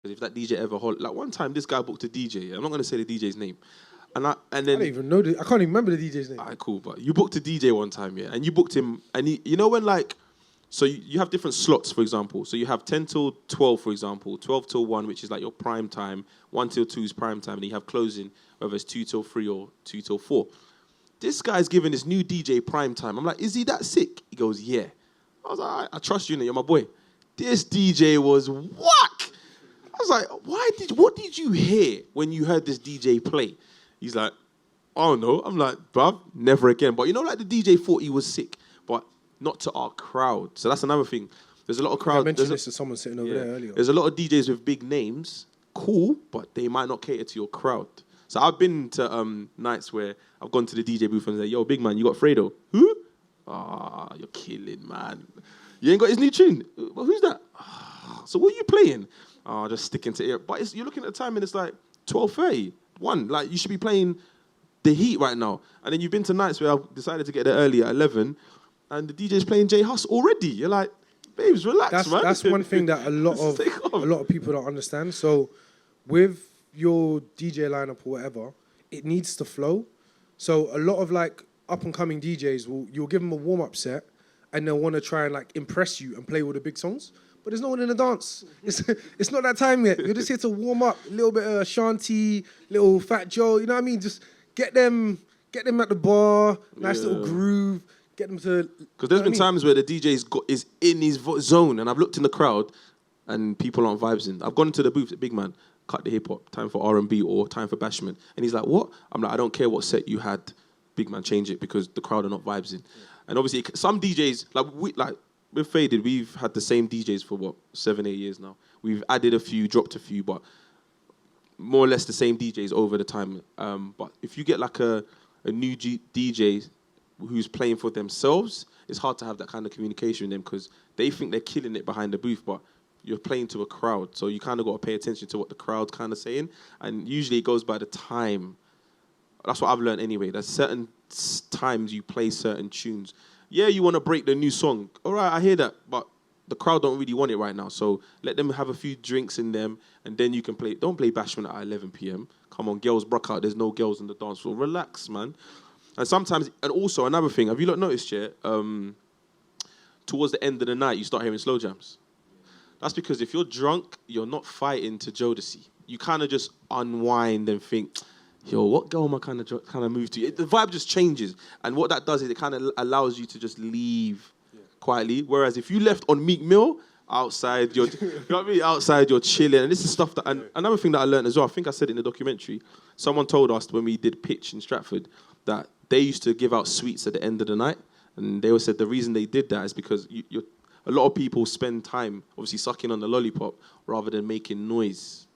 Because if that DJ ever like one time, this guy booked a DJ. I'm not gonna say the DJ's name, and then I don't even know. I can't even remember the DJ's name. Alright, cool. But you booked a DJ one time, yeah, and you booked him, and you know when like, so you have different slots, for example. So you have 10 till 12, for example, 12 till 1, which is like your prime time. 1 till 2 is prime time, and you have closing, whether it's 2 till 3 or 2 till 4. This guy's giving this new DJ prime time. I'm like, is he that sick? He goes, yeah. I was like, I trust you, you're my boy. This DJ was whack. I was like, what did you hear when you heard this DJ play? He's like, I don't know. I'm like, bruv, never again. But you know, like the DJ thought he was sick, but not to our crowd. So that's another thing. There's a lot of crowd. I mentioned this to someone sitting over there earlier. There's a lot of DJs with big names, cool, but they might not cater to your crowd. So I've been to nights where I've gone to the DJ booth and said, yo, big man, you got Fredo? Who? Ah, you're killing, man. You ain't got his new tune? Well, who's that? So what are you playing? Just sticking to it. But you're looking at the time and it's like 12:30, 1. Like, you should be playing the heat right now. And then you've been to nights where I've decided to get there early at 11 and the DJ's playing J Hus already. You're like, babes, relax, man. That's one thing that a lot of people don't understand. So with your DJ lineup or whatever, it needs to flow. So a lot of like up and coming DJs you'll give them a warm up set and they'll want to try and like impress you and play all the big songs. But there's no one in the dance. It's not that time yet. You're just here to warm up, a little bit of Shanti, little Fat Joe. You know what I mean? Just get them at the bar, nice little groove. Get them to. Because there's been times where the DJ is in his zone, and I've looked in the crowd, and people aren't vibing. I've gone into the booth at Big Man, cut the hip hop, time for R&B or time for bashment, and he's like, "What?" I'm like, "I don't care what set you had, Big Man, change it because the crowd are not vibing." And obviously, some DJs we're Faded. We've had the same DJs for 7, 8 years now. We've added a few, dropped a few, but more or less the same DJs over the time. But if you get like a new DJ who's playing for themselves, it's hard to have that kind of communication with them because they think they're killing it behind the booth, but you're playing to a crowd. So you kind of got to pay attention to what the crowd's kind of saying. And usually it goes by the time. That's what I've learned anyway. There's certain times you play certain tunes. Yeah, you want to break the new song. All right, I hear that, but the crowd don't really want it right now. So let them have a few drinks in them, and then you can play. Don't play Bashment at 11 p.m. Come on, girls, broke out. There's no girls in the dance floor. Relax, man. And sometimes, and also another thing, have you not noticed yet? Towards the end of the night, you start hearing slow jams. That's because if you're drunk, you're not fighting to Jodeci. You kind of just unwind and think, yo, what girl am I kind of move to? The vibe just changes. And what that does is it kind of allows you to just leave quietly. Whereas if you left on Meek Mill, outside, you know what I mean? Outside, you're chilling. And this is stuff that, and another thing that I learned as well, I think I said it in the documentary, someone told us when we did pitch in Stratford that they used to give out sweets at the end of the night. And they always said the reason they did that is because a lot of people spend time obviously sucking on the lollipop rather than making noise.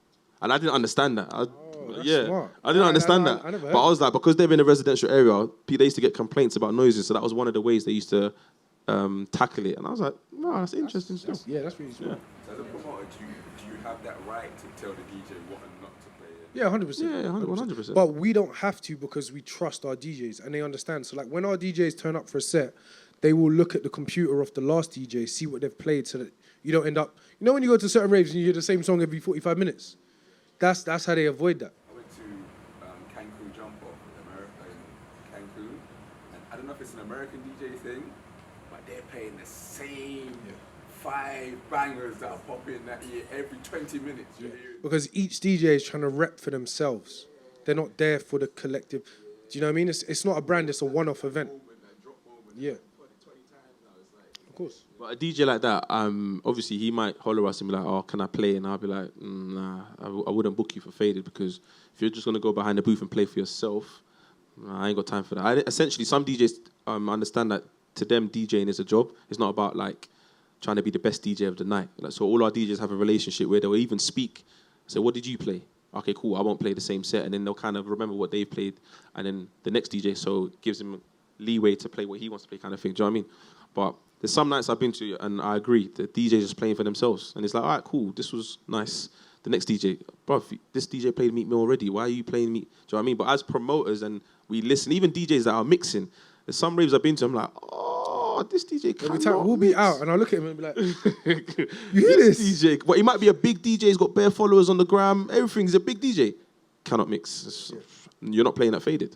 And I didn't understand that. Smart. I didn't understand that. But I was like, because they're in a residential area, they used to get complaints about noises. So that was one of the ways they used to tackle it. And I was like, no, that's interesting stuff. That's really smart. As a promoter, do you have that right to tell the DJ what and not to play? Yeah, 100%. Yeah, 100%. But we don't have to because we trust our DJs and they understand. So like when our DJs turn up for a set, they will look at the computer of the last DJ, see what they've played so that you don't end up... You know when you go to certain raves and you hear the same song every 45 minutes? That's how they avoid that. I went to Cancun Jump Off in America, in Cancun, and I don't know if it's an American DJ thing, but they're playing the same 5 bangers that are popping that year every 20 minutes. Yeah. Because each DJ is trying to rep for themselves. They're not there for the collective. Do you know what I mean? It's not a brand, it's a one-off event. Yeah. Of course. But a DJ like that, obviously he might holler us and be like, oh, can I play? And I'll be like, nah, I wouldn't book you for Faded because if you're just going to go behind the booth and play for yourself, I ain't got time for that. Essentially, some DJs understand that to them DJing is a job. It's not about like trying to be the best DJ of the night. Like, so all our DJs have a relationship where they'll even speak. Say, what did you play? Okay, cool, I won't play the same set. And then they'll kind of remember what they've played. And then the next DJ, so gives him leeway to play what he wants to play kind of thing. Do you know what I mean? But there's some nights I've been to, and I agree, the DJ's just playing for themselves. And it's like, all right, cool, this was nice. The next DJ, bro, this DJ played Meet Me already. Why are you playing me? Do you know what I mean? But as promoters, and we listen, even DJs that are mixing, there's some raves I've been to, I'm like, oh, this DJ Every cannot time we'll be mix. out and I'll look at him and be like, you hear this? DJ, but he might be a big DJ. He's got bare followers on the gram. Everything. He's a big DJ. Cannot mix. You're not playing that faded.